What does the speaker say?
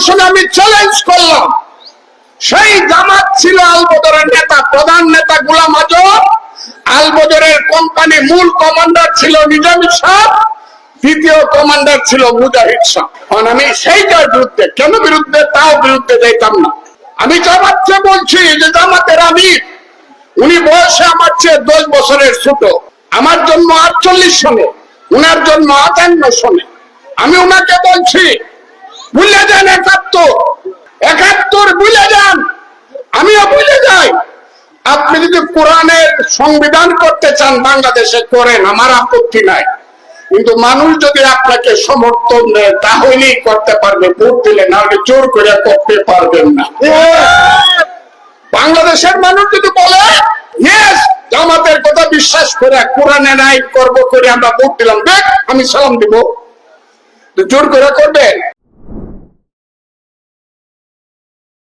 শুনে আমি চ্যালেঞ্জ করলাম। সেই জামাত ছিল আলবদরের নেতা, প্রধান নেতা গোলাম আজম, আলবদরের কোম্পানি মূল কমান্ডার ছিল নিজামী সাহেব, দ্বিতীয় কমান্ডার ছিল মুজাহিদ সাহেব। আমি সেইটার বিরুদ্ধে, কেন বিরুদ্ধে তাও বিরুদ্ধে যাইতাম না। আমি জামাতকে বলছি যে জামাতের আমির, উনি বয়সে আমার চেয়ে 10 বছরের ছোট। আমার জন্ম 48 সনে, উনার জন্ম 58 সনে। আমি উনাকে বলছি ভুলে যান 71 ভুলে যান, আমিও ভুলে যাই। আপনি যদি কোরআনের সংবিধান করতে চান বাংলাদেশে করেন, আমার আপত্তি নাই, কিন্তু মানুষ যদি আপনাকে সমর্থন দেয় তাহলেই করতে পারবে, ভোট দিলে, না হলে জোর করে করতে পারবেন না। বাংলাদেশের মানুষ যদি বলে ইয়েস, জামাতের কথা বিশ্বাস করে কোরআনের আইন করবো করে আমরা ভোট দিলাম, দেখ আমি সালাম দিব, জোর করে করবেন?